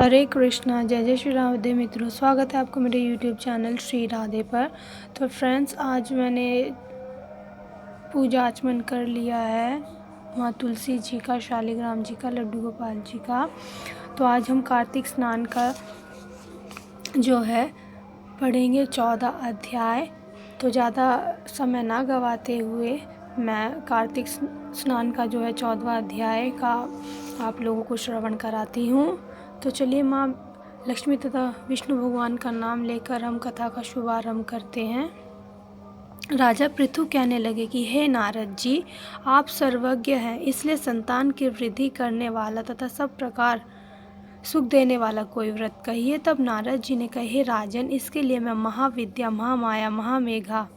हरे कृष्णा, जय जय श्री राधे मित्रों। स्वागत है आपको मेरे यूट्यूब चैनल श्री राधे पर। तो फ्रेंड्स, आज मैंने पूजा आचमन कर लिया है माँ तुलसी जी का, शालिग्राम जी का, लड्डू गोपाल जी का। तो आज हम कार्तिक स्नान का जो है पढ़ेंगे 14 अध्याय। तो ज़्यादा समय ना गवाते हुए मैं कार्तिक स्नान का जो है 14वां अध्याय का आप लोगों को श्रवण कराती हूँ। तो चलिए, माँ लक्ष्मी तथा विष्णु भगवान का नाम लेकर हम कथा का शुभारंभ करते हैं। राजा पृथु कहने लगे कि हे नारद जी, आप सर्वज्ञ हैं, इसलिए संतान की वृद्धि करने वाला तथा सब प्रकार सुख देने वाला कोई व्रत कहिए। तब नारद जी ने कहे, राजन, इसके लिए मैं महाविद्या, महामाया, महामेघा,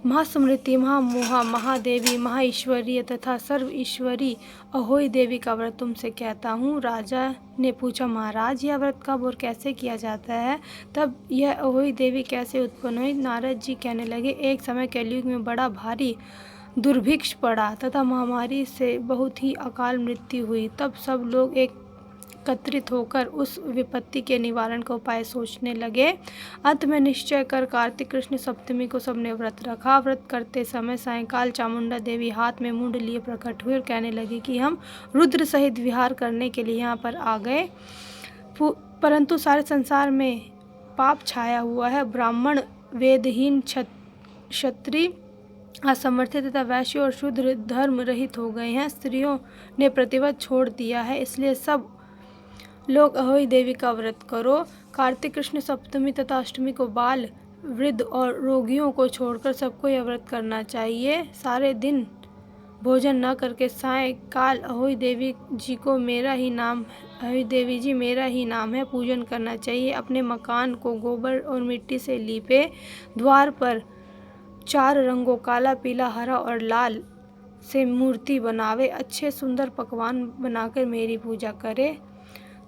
महास्मृति, महामोहा, महादेवी, महाईश्वरीय तथा सर्व ईश्वरी अहोई देवी का व्रत तुमसे कहता हूँ। राजा ने पूछा, महाराज, यह व्रत कब और कैसे किया जाता है? तब यह अहोई देवी कैसे उत्पन्न हुई? नारद जी कहने लगे, एक समय कलयुग में बड़ा भारी दुर्भिक्ष पड़ा तथा महामारी से बहुत ही अकाल मृत्यु हुई। तब सब लोग एकत्रित होकर उस विपत्ति के निवारण का उपाय सोचने लगे। अंत में निश्चय कर कार्तिक कृष्ण सप्तमी को सबने व्रत रखा। व्रत करते समय सायंकाल चामुंडा देवी हाथ में मुंड लिए प्रकट हुई और कहने लगी कि हम रुद्र सहित विहार करने के लिए यहाँ पर आ गए, परंतु सारे संसार में पाप छाया हुआ है। ब्राह्मण, वेदहीन, क्षत्रिय, असमर्थित तथा वैश्य और शूद्र धर्म रहित हो गए हैं। स्त्रियों ने प्रतिव्रत छोड़ दिया है, इसलिए सब लोग अहोई देवी का व्रत करो। कार्तिक कृष्ण सप्तमी तथा अष्टमी को बाल, वृद्ध और रोगियों को छोड़कर सबको यह व्रत करना चाहिए। सारे दिन भोजन न करके सायंकाल अहोई देवी जी मेरा ही नाम है पूजन करना चाहिए। अपने मकान को गोबर और मिट्टी से लीपे, द्वार पर 4 रंगों काला, पीला, हरा और लाल से मूर्ति बनावे, अच्छे सुंदर पकवान बनाकर मेरी पूजा करे।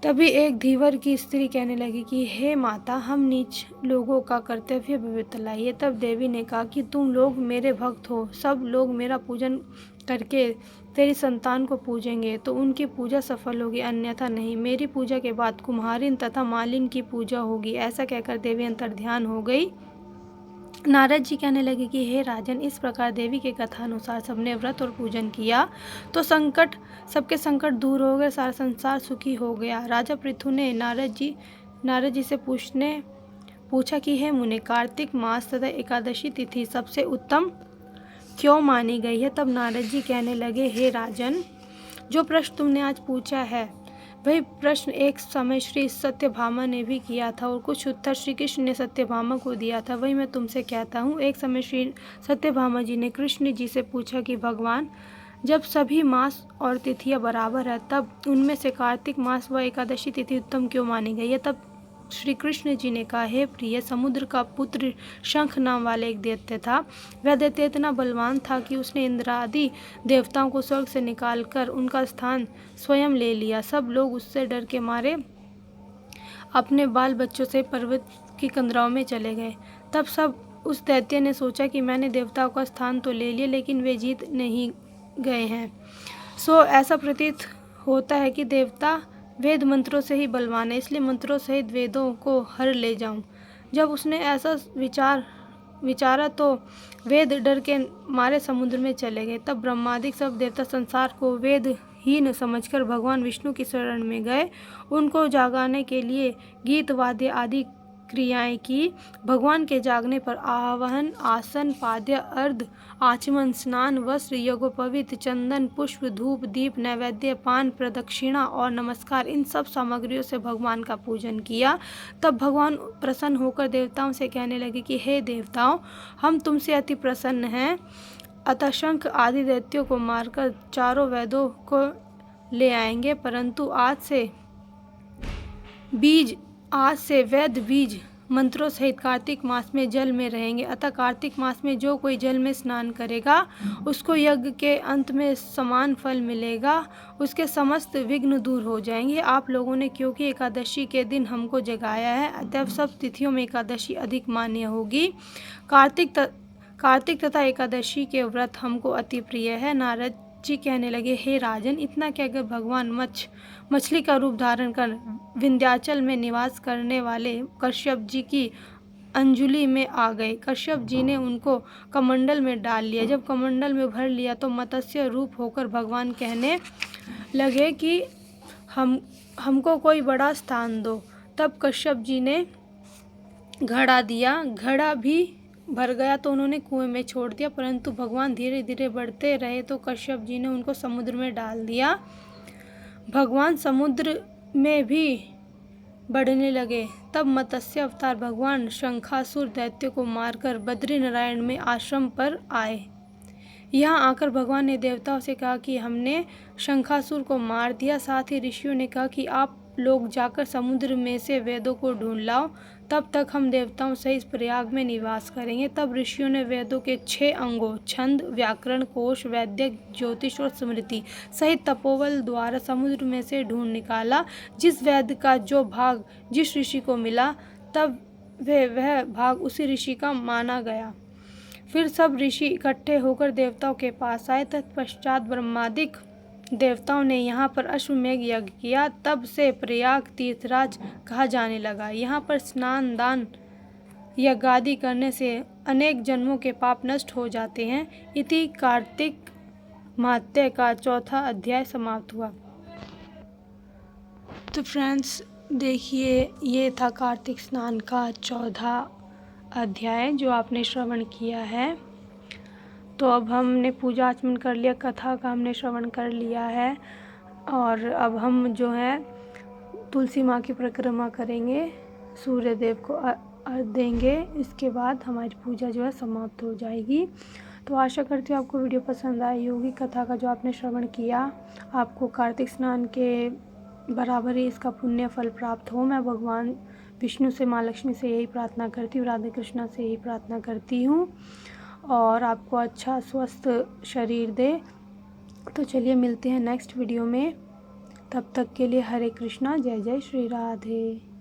तभी एक धीवर की स्त्री कहने लगी कि हे माता, हम नीच लोगों का कर्तव्य बतलाइए। तब देवी ने कहा कि तुम लोग मेरे भक्त हो, सब लोग मेरा पूजन करके तेरी संतान को पूजेंगे तो उनकी पूजा सफल होगी, अन्यथा नहीं। मेरी पूजा के बाद कुम्हारिन तथा मालिन की पूजा होगी। ऐसा कहकर देवी अंतर्ध्यान हो गई। नारद जी कहने लगे कि हे राजन, इस प्रकार देवी के कथा अनुसार सबने व्रत और पूजन किया तो सबके संकट दूर हो गए, सारा संसार सुखी हो गया। राजा पृथु ने नारद जी से पूछा कि हे मुने, कार्तिक मास तथा एकादशी तिथि सबसे उत्तम क्यों मानी गई है? तब नारद जी कहने लगे, हे राजन, जो प्रश्न तुमने आज पूछा है वही प्रश्न एक समय श्री सत्यभामा ने भी किया था और कुछ उत्तर श्री कृष्ण ने सत्यभामा को दिया था, वही मैं तुमसे कहता हूँ। एक समय श्री सत्यभामा जी ने कृष्ण जी से पूछा कि भगवान, जब सभी मास और तिथियां बराबर है तब उनमें से कार्तिक मास व एकादशी तिथि उत्तम क्यों मानी गई है? तब श्री कृष्ण जी ने कहा, हे प्रिय, समुद्र का पुत्र शंख नाम वाले एक दैत्य था। वह दैत्य इतना बलवान था कि उसने इंद्रादि देवताओं को स्वर्ग से निकालकर उनका स्थान स्वयं ले लिया। सब लोग उससे डर के मारे अपने बाल बच्चों से पर्वत की कंदराओं में चले गए। तब सब उस दैत्य ने सोचा कि मैंने देवताओं का स्थान तो ले लिया, लेकिन वे जीत नहीं गए हैं। ऐसा प्रतीत होता है कि देवता वेद मंत्रों से ही बलवान है, इसलिए मंत्रों सहित वेदों को हर ले जाऊं। जब उसने ऐसा विचारा तो वेद डर के मारे समुद्र में चले गए। तब ब्रह्मादिक सब देवता संसार को वेदहीन समझकर भगवान विष्णु की शरण में गए। उनको जागाने के लिए गीत, वाद्य आदि क्रियाएं की। भगवान के जागने पर आवाहन, आसन, पाद्य, अर्घ, आचमन, स्नान, वस्त्र, यज्ञोपवीत, चंदन, पुष्प, धूप, दीप, नैवेद्य, पान, प्रदक्षिणा और नमस्कार, इन सब सामग्रियों से भगवान का पूजन किया। तब भगवान प्रसन्न होकर देवताओं से कहने लगे कि हे देवताओं, हम तुमसे अति प्रसन्न हैं, अतः शंख आदि दैत्यों को मारकर चारों वेदों को ले आएंगे, परंतु आज से वैद बीज मंत्रों सहित कार्तिक मास में जल में रहेंगे। अतः कार्तिक मास में जो कोई जल में स्नान करेगा उसको यज्ञ के अंत में समान फल मिलेगा, उसके समस्त विघ्न दूर हो जाएंगे। आप लोगों ने क्योंकि एकादशी के दिन हमको जगाया है, अतः सब तिथियों में एकादशी अधिक मान्य होगी। कार्तिक तथा एकादशी के व्रत हमको अति प्रिय है। नारद जी कहने लगे, हे राजन, इतना कहकर भगवान मछली का रूप धारण कर विंध्याचल में निवास करने वाले कश्यप जी की अंजुलि में आ गए। कश्यप जी ने उनको कमंडल में डाल लिया। जब कमंडल में भर लिया तो मत्स्य रूप होकर भगवान कहने लगे कि हमको कोई बड़ा स्थान दो। तब कश्यप जी ने घड़ा दिया। घड़ा भी भर गया तो उन्होंने कुएं में छोड़ दिया, परंतु भगवान धीरे धीरे बढ़ते रहे तो कश्यप जी ने उनको समुद्र में डाल दिया। भगवान समुद्र में भी बढ़ने लगे। तब मत्स्य अवतार भगवान शंखासुर दैत्य को मारकर बद्रीनारायण में आश्रम पर आए। यहाँ आकर भगवान ने देवताओं से कहा कि हमने शंखासुर को मार दिया। साथ ही ऋषियों ने कहा कि आप लोग जाकर समुद्र में से वेदों को ढूंढ लाओ, तब तक हम देवताओं सहित प्रयाग में निवास करेंगे। तब ऋषियों ने वेदों के 6 अंगों छंद, व्याकरण, कोश, वैदिक, ज्योतिष और स्मृति सहित तपोबल द्वारा समुद्र में से ढूंढ निकाला। जिस वेद का जो भाग जिस ऋषि को मिला तब वह भाग उसी ऋषि का माना गया। फिर सब ऋषि इकट्ठे होकर देवताओं के पास आए। तत्पश्चात ब्रह्मादिक देवताओं ने यहाँ पर अश्वमेघ यज्ञ किया। तब से प्रयाग तीर्थराज कहा जाने लगा। यहाँ पर स्नान, दान, यज्ञादि करने से अनेक जन्मों के पाप नष्ट हो जाते हैं। इति कार्तिक माहात्म्य का 4था अध्याय समाप्त हुआ। तो फ्रेंड्स देखिए, ये था कार्तिक स्नान का 14 अध्याय जो आपने श्रवण किया है। तो अब हमने पूजा आचमन कर लिया, कथा का हमने श्रवण कर लिया है, और अब हम जो है तुलसी माँ की परिक्रमा करेंगे, सूर्य देव को अर्घ्य देंगे। इसके बाद हमारी पूजा जो है समाप्त हो जाएगी। तो आशा करती हूँ आपको वीडियो पसंद आई होगी। कथा का जो आपने श्रवण किया, आपको कार्तिक स्नान के बराबर ही इसका पुण्य फल प्राप्त हो। मैं भगवान विष्णु से, माँ लक्ष्मी से यही प्रार्थना करती हूँ, राधे कृष्णा से यही प्रार्थना करती हूँ, और आपको अच्छा स्वस्थ शरीर दे। तो चलिए मिलते हैं नेक्स्ट वीडियो में। तब तक के लिए हरे कृष्णा, जय जय श्री राधे।